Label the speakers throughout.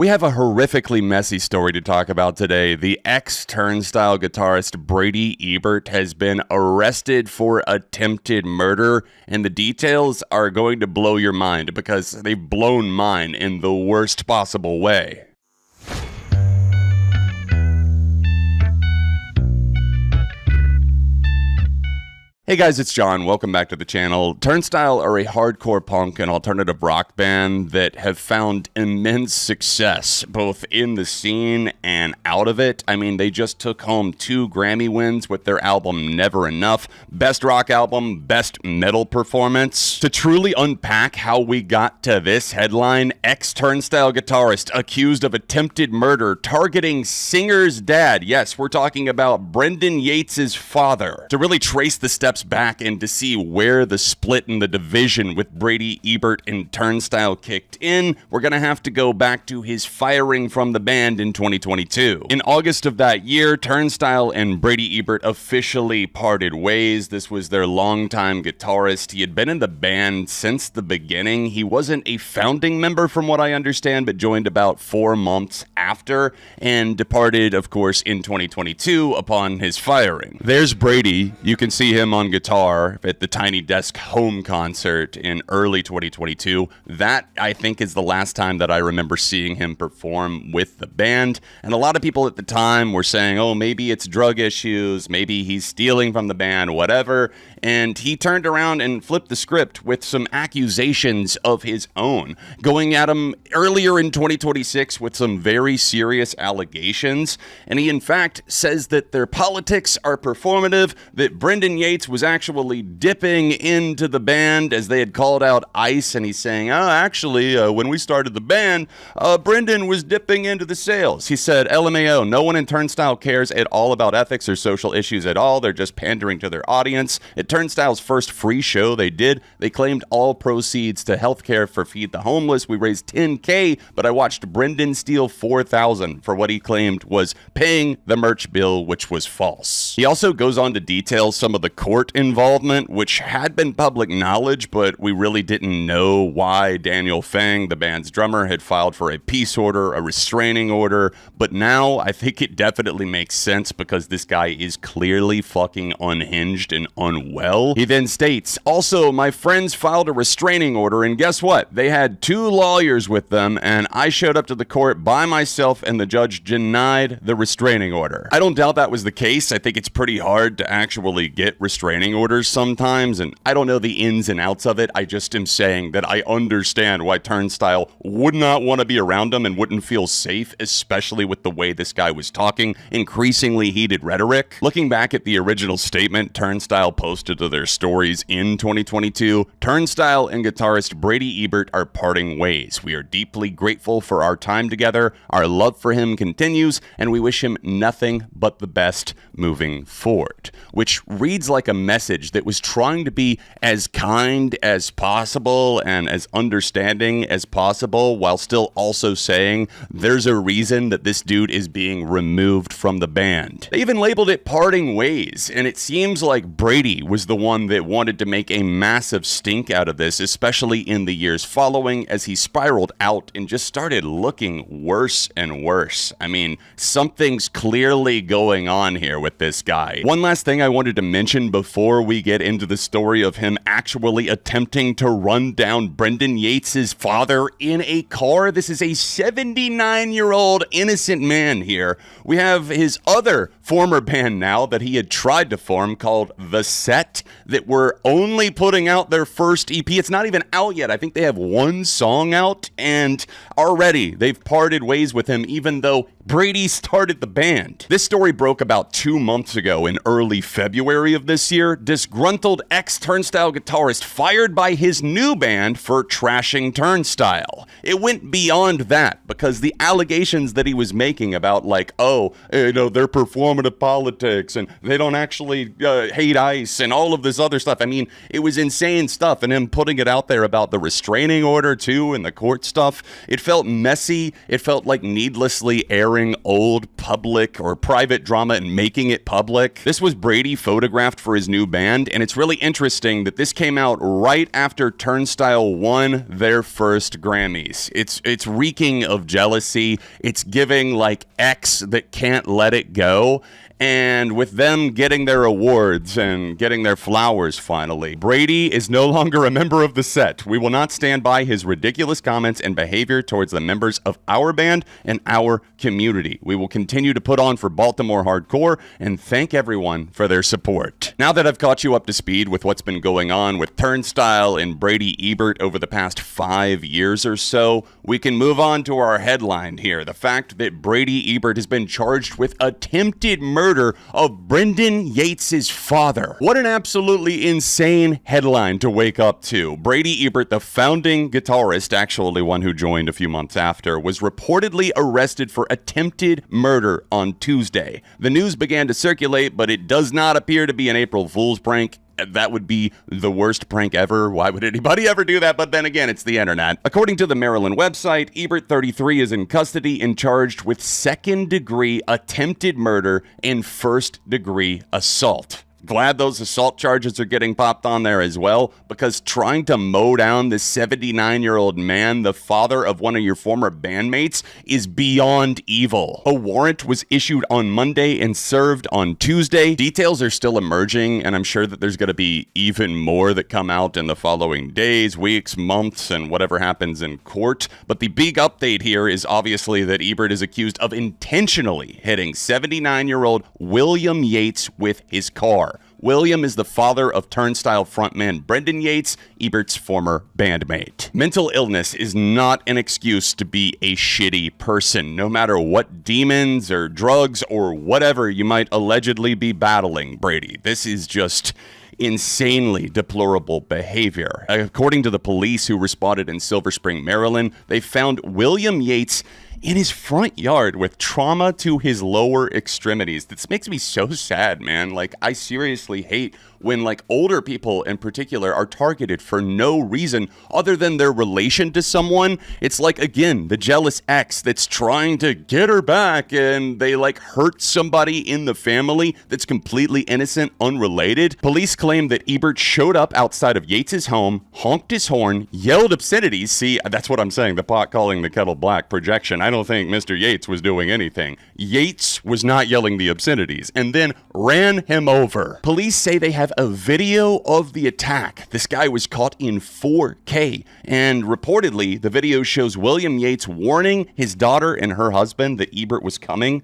Speaker 1: We have a horrifically messy story to talk about today. The ex-Turnstile guitarist Brady Ebert has been arrested for attempted murder, and the details are going to blow your mind because they've blown mine in the worst possible way. Hey guys, it's Jon. Welcome back to the channel. Turnstile are a hardcore punk and alternative rock band that have found immense success, both in the scene and out of it. I mean, they just took home 2 Grammy wins with their album Never Enough. Best rock album, best metal performance. To truly unpack how we got to this headline, ex-Turnstile guitarist accused of attempted murder targeting singer's dad. Yes, we're talking about Brendan Yates' father. To really trace the steps back and to see where the split in the division with Brady Ebert and Turnstile kicked in, we're gonna have to go back to his firing from the band in 2022. In August of that year, Turnstile and Brady Ebert officially parted ways. This was their longtime guitarist. He had been in the band since the beginning. He wasn't a founding member from what I understand, but joined about 4 months after and departed, of course, in 2022 upon his firing. There's Brady. You can see him on guitar at the Tiny Desk home concert in early 2022. That, I think, is the last time that I remember seeing him perform with the band. And a lot of people at the time were saying, oh, maybe it's drug issues, maybe he's stealing from the band, whatever. And he turned around and flipped the script with some accusations of his own, going at him earlier in 2026 with some very serious allegations. And he, in fact, says that their politics are performative, that Brendan Yates was actually dipping into the band as they had called out ICE, and he's saying, actually, when we started the band, Brendan was dipping into the sales. He said, LMAO, no one in Turnstile cares at all about ethics or social issues at all. They're just pandering to their audience. At Turnstile's first free show they claimed all proceeds to healthcare for Feed the Homeless. We raised $10K, but I watched Brendan steal $4,000 for what he claimed was paying the merch bill, which was false. He also goes on to detail some of the court involvement, which had been public knowledge, but we really didn't know why Daniel Fang, the band's drummer, had filed for a peace order, a restraining order, but now I think it definitely makes sense because this guy is clearly fucking unhinged and unwell. He then states, also, my friends filed a restraining order, and guess what? They had 2 lawyers with them, and I showed up to the court by myself, and the judge denied the restraining order. I don't doubt that was the case. I think it's pretty hard to actually get restraining orders sometimes, and I don't know the ins and outs of it. I just am saying that I understand why Turnstile would not want to be around him and wouldn't feel safe, especially with the way this guy was talking, increasingly heated rhetoric. Looking back at the original statement Turnstile posted to their stories in 2022, Turnstile and guitarist Brady Ebert are parting ways. We are deeply grateful for our time together. Our love for him continues, and we wish him nothing but the best moving forward. Which reads like a message that was trying to be as kind as possible and as understanding as possible, while still also saying there's a reason that this dude is being removed from the band. They even labeled it parting ways, and it seems like Brady was the one that wanted to make a massive stink out of this, especially in the years following, as he spiraled out and just started looking worse and worse. I mean, something's clearly going on here with this guy. One last thing I wanted to mention before we get into the story of him actually attempting to run down Brendan Yates' father in a car. This is a 79-year-old innocent man here. We have his other former band now that he had tried to form called The S.E.T that were only putting out their first EP. It's not even out yet. I think they have 1 song out, and already they've parted ways with him, even though Brady started the band. This story broke about 2 months ago in early February of this year. Disgruntled ex-Turnstile guitarist fired by his new band for trashing Turnstile. It went beyond that because the allegations that he was making about like, oh, you know, they're performative politics and they don't actually hate ICE and all of this other stuff. I mean, it was insane stuff, and him putting it out there about the restraining order too and the court stuff. It felt messy. It felt like needlessly old public or private drama and making it public. This was Brady photographed for his new band, and it's really interesting that this came out right after Turnstile won their first Grammys. It's reeking of jealousy. It's giving like X that can't let it go. And with them getting their awards and getting their flowers finally, Brady is no longer a member of the S.E.T. We will not stand by his ridiculous comments and behavior towards the members of our band and our community. We will continue to put on for Baltimore hardcore and thank everyone for their support. Now that I've caught you up to speed with what's been going on with Turnstile and Brady Ebert over the past 5 years or so, we can move on to our headline here. The fact that Brady Ebert has been charged with attempted murder of Brendan Yates' father. What an absolutely insane headline to wake up to. Brady Ebert, the founding guitarist, actually one who joined a few months after, was reportedly arrested for attempted murder on Tuesday. The news began to circulate, but it does not appear to be an April Fool's prank. That would be the worst prank ever. Why would anybody ever do that? But then again, it's the internet. According to the Maryland website, Ebert, 33, is in custody and charged with second-degree attempted murder and first-degree assault. Glad those assault charges are getting popped on there as well, because trying to mow down this 79-year-old man, the father of one of your former bandmates, is beyond evil. A warrant was issued on Monday and served on Tuesday. Details are still emerging, and I'm sure that there's going to be even more that come out in the following days, weeks, months, and whatever happens in court. But the big update here is obviously that Ebert is accused of intentionally hitting 79-year-old William Yates with his car. William is the father of Turnstile frontman Brendan Yates, Ebert's former bandmate. Mental illness is not an excuse to be a shitty person, no matter what demons or drugs or whatever you might allegedly be battling, Brady. This is just insanely deplorable behavior. According to the police who responded in Silver Spring, Maryland, they found William Yates in his front yard with trauma to his lower extremities. This makes me so sad, man. Like, I seriously hate when, like, older people in particular are targeted for no reason other than their relation to someone. It's like, again, the jealous ex that's trying to get her back and they, like, hurt somebody in the family that's completely innocent, unrelated. Police claim that Ebert showed up outside of Yates' home, honked his horn, yelled obscenities. See, that's what I'm saying, the pot calling the kettle black projection. I don't think Mr. Yates was doing anything. Yates was not yelling the obscenities, and then ran him over. Police say they have a video of the attack. This guy was caught in 4K, and reportedly, the video shows William Yates warning his daughter and her husband that Ebert was coming.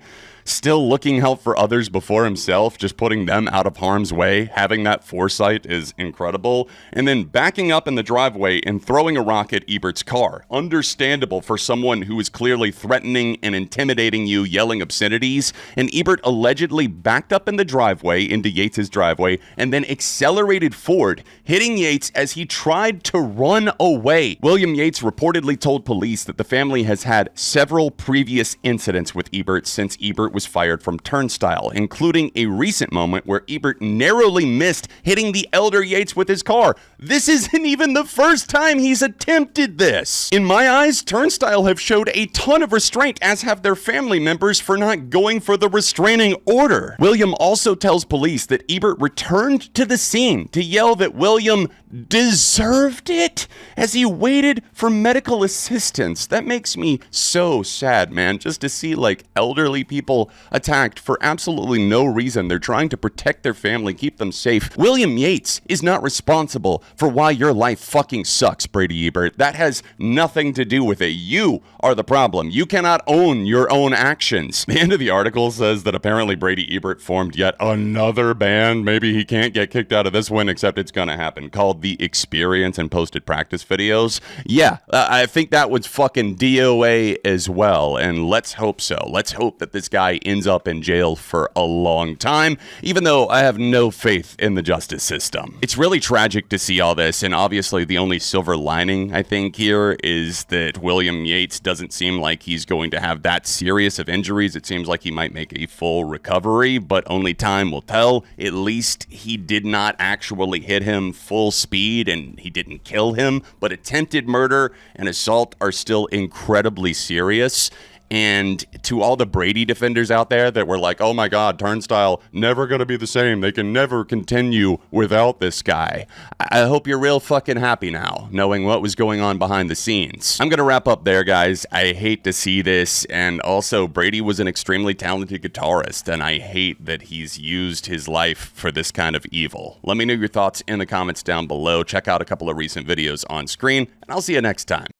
Speaker 1: Still looking out for others before himself, just putting them out of harm's way. Having that foresight is incredible. And then backing up in the driveway and throwing a rock at Ebert's car. Understandable for someone who is clearly threatening and intimidating you, yelling obscenities. And Ebert allegedly backed up in the driveway into Yates' driveway and then accelerated forward, hitting Yates as he tried to run away. William Yates reportedly told police that the family has had several previous incidents with Ebert since Ebert was fired from Turnstile, including a recent moment where Ebert narrowly missed hitting the elder Yates with his car. This isn't even the first time he's attempted this. In my eyes, Turnstile have showed a ton of restraint, as have their family members, for not going for the restraining order. William also tells police that Ebert returned to the scene to yell that William deserved it as he waited for medical assistance. That makes me so sad, man, just to see like elderly people attacked for absolutely no reason. They're trying to protect their family, keep them safe. William Yates is not responsible for why your life fucking sucks, Brady Ebert. That has nothing to do with it. You are the problem. You cannot own your own actions. The end of the article says that apparently Brady Ebert formed yet another band. Maybe he can't get kicked out of this one, except it's gonna happen, called The Experience, and posted practice videos. Yeah, I think that was fucking DOA as well, and let's hope so. Let's hope that this guy ends up in jail for a long time, even though I have no faith in the justice system. It's really tragic to see all this, and obviously the only silver lining, I think, here is that William Yates doesn't seem like he's going to have that serious of injuries. It seems like he might make a full recovery, but only time will tell. At least he did not actually hit him full speed, and he didn't kill him, but attempted murder and assault are still incredibly serious. And to all the Brady defenders out there that were like, oh my God, Turnstile never going to be the same. They can never continue without this guy. I hope you're real fucking happy now, knowing what was going on behind the scenes. I'm going to wrap up there, guys. I hate to see this. And also, Brady was an extremely talented guitarist, and I hate that he's used his life for this kind of evil. Let me know your thoughts in the comments down below. Check out a couple of recent videos on screen, and I'll see you next time.